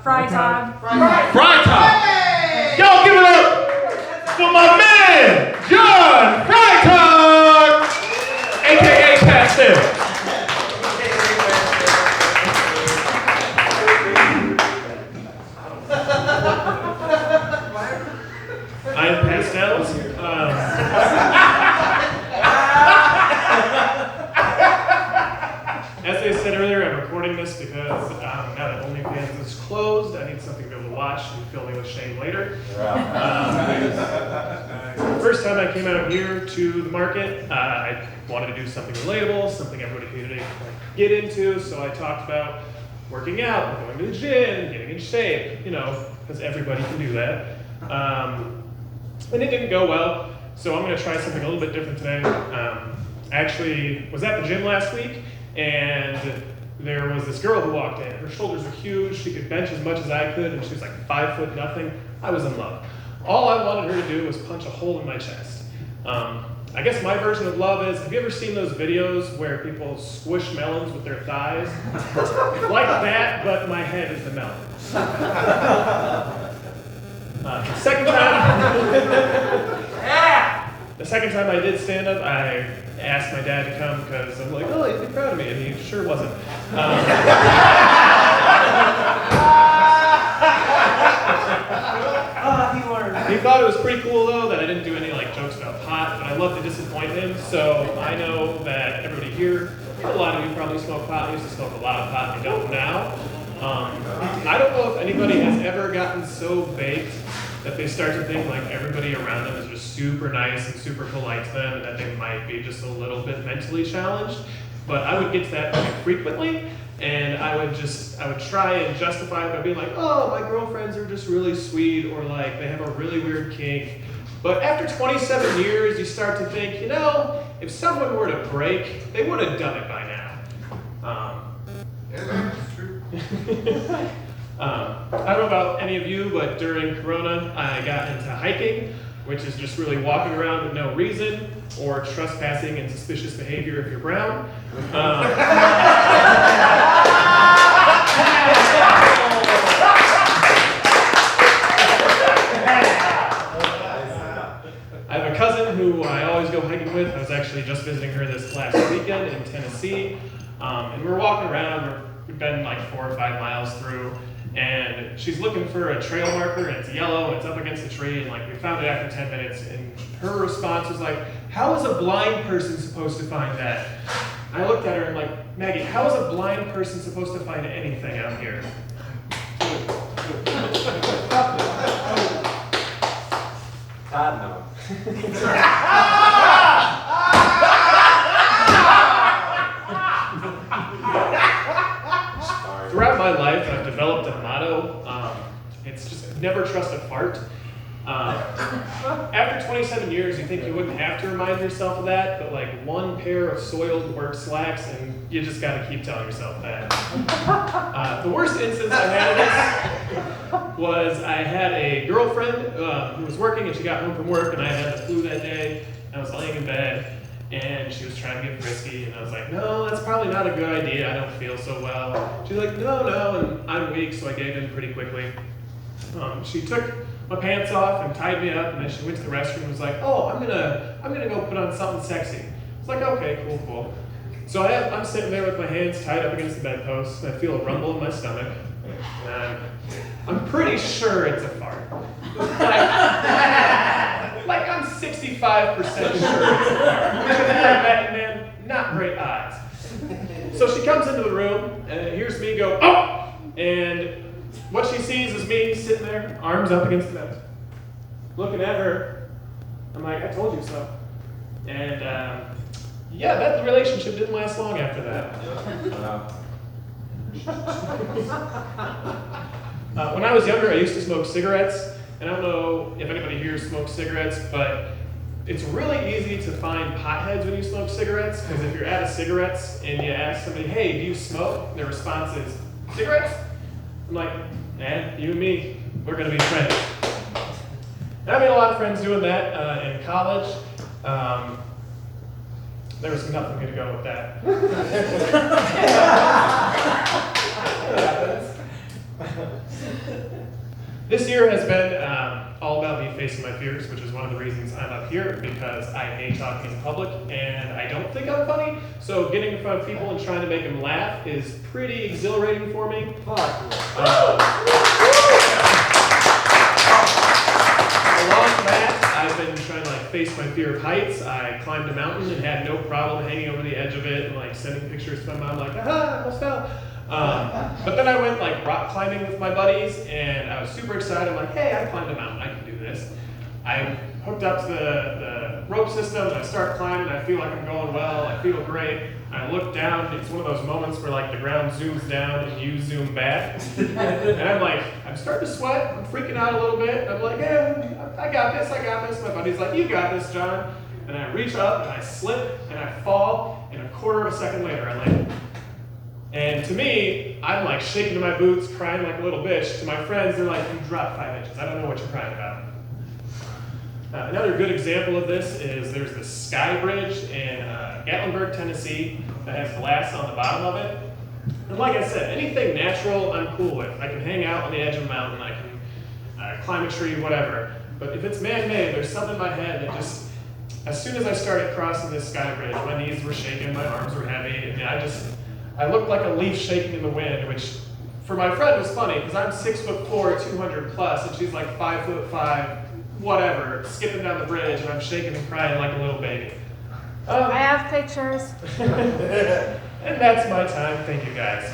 Fry Todd. Fry Todd! Y'all give it up for my man, John Fry Todd! AKA Pastels. I'm Pastels. As I said earlier, I'm recording this because now that OnlyFans is closed, I need something to be able to watch and fill me with shame later. The first time I came out here to the market, I wanted to do something relatable, something everybody could get into, so I talked about working out, going to the gym, getting in shape, because everybody can do that. And it didn't go well, so I'm going to try something a little bit different today. I actually was at the gym last week, and there was this girl who walked in. Her shoulders were huge, she could bench as much as I could, and she was like 5'0". I was in love. All I wanted her to do was punch a hole in my chest. I guess my version of love is, have you ever seen those videos where people squish melons with their thighs? Like that, but my head is the melon. The second time I did stand up, I asked my dad to come because I'm like, oh, he'd be proud of me, and he sure wasn't. He thought it was pretty cool though that I didn't do any jokes about pot, but I love to disappoint him. So I know that everybody here, a lot of you probably smoke pot. I used to smoke a lot of pot. I don't now. I don't know if anybody has ever gotten so baked that they start to think like everybody around them is just super nice and super polite to them, and that they might be just a little bit mentally challenged. But I would get to that point frequently, and I would try and justify it by being like, oh, my girlfriends are just really sweet, or like they have a really weird kink. But after 27 years, you start to think, if someone were to break, they would have done it by now. Yeah, that's true. I don't know about any of you, but during Corona, I got into hiking, which is just really walking around with no reason, or trespassing and suspicious behavior if you're brown. I have a cousin who I always go hiking with. I was actually just visiting her this last weekend in Tennessee. And we're walking around. We've been like 4 or 5 miles through. And she's looking for a trail marker, and it's yellow, and it's up against a tree, and we found it after 10 minutes, and her response was like, how is a blind person supposed to find that? I looked at her and like, Maggie, how is a blind person supposed to find anything out here? God, no. Throughout my life, I've developed a motto. It's just never trust a fart. After 27 years, you think you wouldn't have to remind yourself of that, but one pair of soiled work slacks, and you just got to keep telling yourself that. The worst instance I had of this was I had a girlfriend who was working, and she got home from work, and I had the flu that day. I was laying in bed, and she was trying to get frisky, and I was like, no, that's probably not a good idea. I don't feel so well. She's like, no, and I'm weak, so I gave in pretty quickly. She took my pants off and tied me up, and then she went to the restroom and was like, oh, I'm gonna go put on something sexy. It's like, okay, cool. So I'm sitting there with my hands tied up against the bedpost, and I feel a rumble in my stomach, and I'm pretty sure it's a fart. I'm 65% sure it's a fart. Man, not great odds. So she comes into the room, and hears me go, oh! And what she sees is me sitting there, arms up against the bed, looking at her. I'm like, I told you so. And that relationship didn't last long after that. When I was younger, I used to smoke cigarettes. And I don't know if anybody here smokes cigarettes, but it's really easy to find potheads when you smoke cigarettes, because if you're at a cigarettes and you ask somebody, hey, do you smoke? Their response is, cigarettes? I'm like, you and me, we're gonna be friends. And I made a lot of friends doing that in college. There was nothing good to go with that. This year has been all about me facing my fears, which is one of the reasons I'm up here, because I hate talking in public and I don't think I'm funny. So getting in front of people and trying to make them laugh is pretty exhilarating for me. Along with that, I've been trying to face my fear of heights. I climbed a mountain and had no problem hanging over the edge of it and sending pictures to my mom I almost fell. But then I went rock climbing with my buddies and I was super excited. I'm like, hey, I climbed a mountain, I can do this. I hooked up to the rope system and I start climbing. I feel like I'm going well, I feel great. I look down, it's one of those moments where the ground zooms down and you zoom back. And I'm starting to sweat, I'm freaking out a little bit. I'm like, yeah, I got this. My buddy's like, you got this, John. And I reach up and I slip and I fall, and a quarter of a second later I land. And to me, I'm shaking in my boots, crying like a little bitch. To my friends, they're like, you dropped 5 inches. I don't know what you're crying about. Another good example of this is there's this sky bridge in Gatlinburg, Tennessee that has glass on the bottom of it. And like I said, anything natural I'm cool with. I can hang out on the edge of a mountain, I can climb a tree, whatever. But if it's man-made, there's something in my head that just, as soon as I started crossing this sky bridge, my knees were shaking, my arms were heavy, and I looked like a leaf shaking in the wind, which for my friend was funny because I'm 6'4", 200 plus, and she's 5'5", whatever, skipping down the bridge, and I'm shaking and crying like a little baby. I have pictures. And that's my time. Thank you guys.